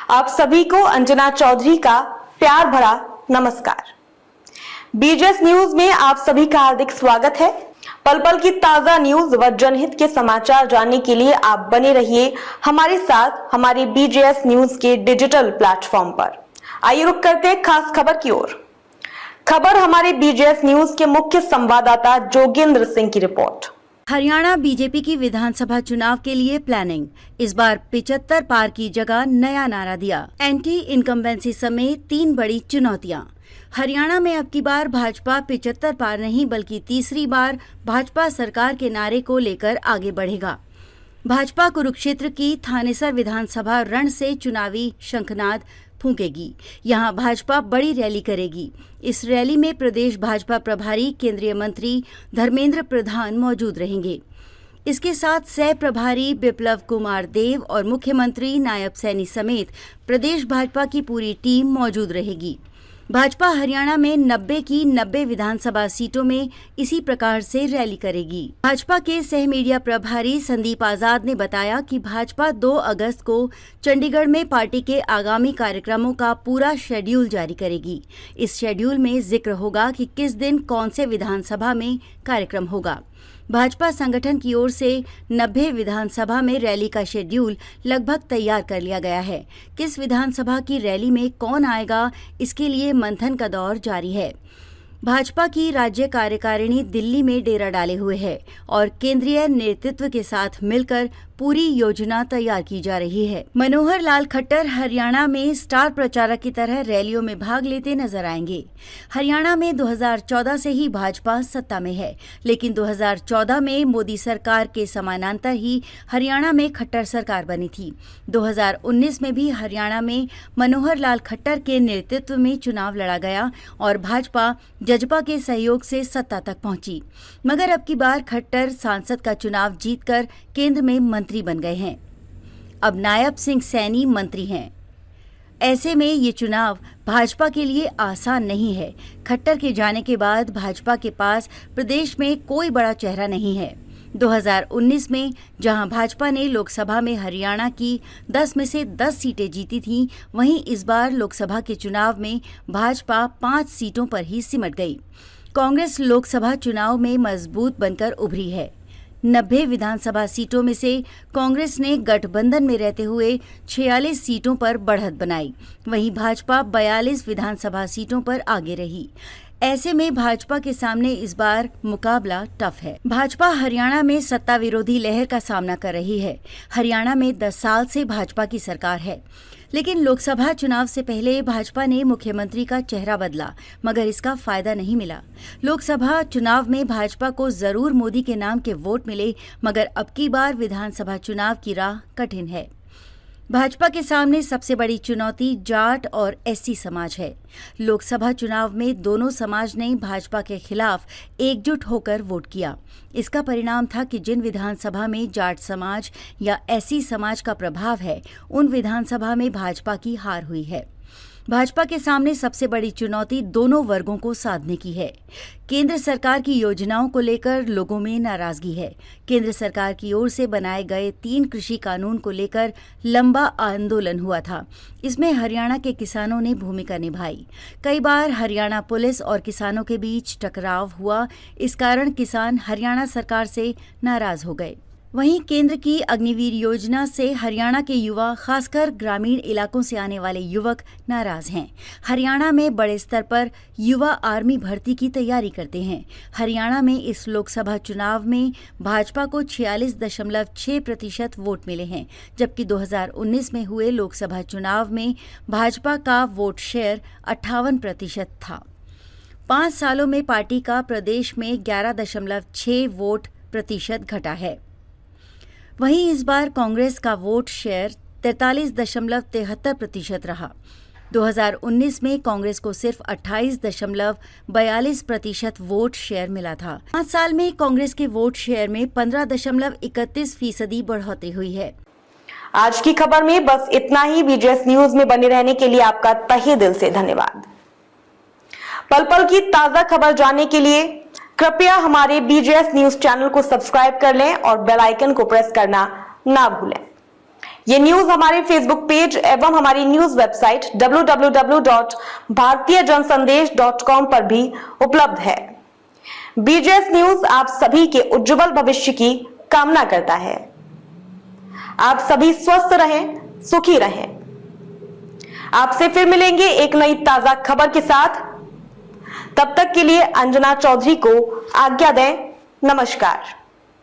आप सभी को अंजना चौधरी का प्यार भरा नमस्कार। बीजेएस न्यूज में आप सभी का हार्दिक स्वागत है। पल पल की ताजा न्यूज व जनहित के समाचार जानने के लिए आप बने रहिए हमारे साथ हमारे बीजेएस न्यूज के डिजिटल प्लेटफॉर्म पर। आइए रुक करते हैं खास खबर की ओर। खबर हमारे बीजेएस न्यूज के मुख्य संवाददाता जोगेंद्र सिंह की रिपोर्ट। हरियाणा बीजेपी की विधानसभा चुनाव के लिए प्लानिंग। इस बार 75 पार की जगह नया नारा दिया। एंटी इनकम्बेंसी समेत 3 बड़ी चुनौतियां। हरियाणा में अब की बार भाजपा 75 पार नहीं बल्कि तीसरी बार भाजपा सरकार के नारे को लेकर आगे बढ़ेगा। भाजपा कुरुक्षेत्र की थानेसर विधानसभा रण से चुनावी शंखनाद फूंकेगी। यहां भाजपा बड़ी रैली करेगी। इस रैली में प्रदेश भाजपा प्रभारी केंद्रीय मंत्री धर्मेंद्र प्रधान मौजूद रहेंगे। इसके साथ सह प्रभारी बिप्लब कुमार देव और मुख्यमंत्री नायब सैनी समेत प्रदेश भाजपा की पूरी टीम मौजूद रहेगी। भाजपा हरियाणा में 90 की 90 विधानसभा सीटों में इसी प्रकार से रैली करेगी। भाजपा के सह मीडिया प्रभारी संदीप आजाद ने बताया कि भाजपा 2 अगस्त को चंडीगढ़ में पार्टी के आगामी कार्यक्रमों का पूरा शेड्यूल जारी करेगी। इस शेड्यूल में जिक्र होगा कि किस दिन कौन से विधानसभा में कार्यक्रम होगा। भाजपा संगठन की ओर से 90 विधानसभा में रैली का शेड्यूल लगभग तैयार कर लिया गया है। किस विधानसभा की रैली में कौन आएगा, इसके लिए मंथन का दौर जारी है। भाजपा की राज्य कार्यकारिणी दिल्ली में डेरा डाले हुए है और केंद्रीय नेतृत्व के साथ मिलकर पूरी योजना तैयार की जा रही है। मनोहर लाल खट्टर हरियाणा में स्टार प्रचारक की तरह रैलियों में भाग लेते नजर आएंगे। हरियाणा में 2014 से ही भाजपा सत्ता में है, लेकिन 2014 में मोदी सरकार के समानांतर ही हरियाणा में खट्टर सरकार बनी थी। 2019 में भी हरियाणा में मनोहर लाल खट्टर के नेतृत्व में चुनाव लड़ा गया और भाजपा जजपा के सहयोग से सत्ता तक पहुंची। मगर अब की बार खट्टर सांसद का चुनाव जीतकर केंद्र में मंत्री बन गए हैं। अब नायब सिंह सैनी मंत्री हैं। ऐसे में ये चुनाव भाजपा के लिए आसान नहीं है। खट्टर के जाने के बाद भाजपा के पास प्रदेश में कोई बड़ा चेहरा नहीं है। 2019 में जहां भाजपा ने लोकसभा में हरियाणा की 10 में से 10 सीटें जीती थीं, वहीं इस बार लोकसभा के चुनाव में भाजपा 5 सीटों पर ही सिमट गई। कांग्रेस लोकसभा चुनाव में मजबूत बनकर उभरी है। 90 विधानसभा सीटों में से कांग्रेस ने गठबंधन में रहते हुए 46 सीटों पर बढ़त बनाई। वहीं भाजपा 42 विधानसभा सीटों पर आगे रही। ऐसे में भाजपा के सामने इस बार मुकाबला टफ है। भाजपा हरियाणा में सत्ता विरोधी लहर का सामना कर रही है। हरियाणा में 10 साल से भाजपा की सरकार है, लेकिन लोकसभा चुनाव से पहले भाजपा ने मुख्यमंत्री का चेहरा बदला, मगर इसका फायदा नहीं मिला। लोकसभा चुनाव में भाजपा को जरूर मोदी के नाम के वोट मिले, मगर अब की बार विधानसभा चुनाव की राह कठिन है। भाजपा के सामने सबसे बड़ी चुनौती जाट और एससी समाज है। लोकसभा चुनाव में दोनों समाज ने भाजपा के खिलाफ एकजुट होकर वोट किया। इसका परिणाम था कि जिन विधानसभा में जाट समाज या एससी समाज का प्रभाव है, उन विधानसभा में भाजपा की हार हुई है। भाजपा के सामने सबसे बड़ी चुनौती दोनों वर्गों को साधने की है। केंद्र सरकार की योजनाओं को लेकर लोगों में नाराजगी है। केंद्र सरकार की ओर से बनाए गए 3 कृषि कानून को लेकर लंबा आंदोलन हुआ था। इसमें हरियाणा के किसानों ने भूमिका निभाई। कई बार हरियाणा पुलिस और किसानों के बीच टकराव हुआ। इस कारण किसान हरियाणा सरकार से नाराज हो गए। वहीं केंद्र की अग्निवीर योजना से हरियाणा के युवा, खासकर ग्रामीण इलाकों से आने वाले युवक नाराज हैं। हरियाणा में बड़े स्तर पर युवा आर्मी भर्ती की तैयारी करते हैं। हरियाणा में इस लोकसभा चुनाव में भाजपा को 46.6% वोट मिले हैं, जबकि 2019 में हुए लोकसभा चुनाव में भाजपा का वोट शेयर 58% था। 5 सालों में पार्टी का प्रदेश में 11.6 वोट प्रतिशत घटा है। वहीं इस बार कांग्रेस का वोट शेयर 43.73% रहा। 2019 में कांग्रेस को सिर्फ 28.42% वोट शेयर मिला था। 5 साल में कांग्रेस के वोट शेयर में 15.31% बढ़ोतरी हुई है। आज की खबर में बस इतना ही। बीजेएस न्यूज में बने रहने के लिए आपका तहे दिल से धन्यवाद। पल पल की ताजा खबर जानने के लिए कृपया हमारे बीजेएस न्यूज चैनल को सब्सक्राइब कर लें और बेल आइकन को प्रेस करना ना भूलें। ये न्यूज हमारे फेसबुक पेज एवं हमारी न्यूज वेबसाइट www.bhartiyjansandesh.com पर भी उपलब्ध है। बीजेएस न्यूज आप सभी के उज्जवल भविष्य की कामना करता है। आप सभी स्वस्थ रहें, सुखी रहें। आपसे फिर मिलेंगे एक नई ताजा खबर के साथ। तब तक के लिए अंजना चौधरी को आज्ञा दें। नमस्कार।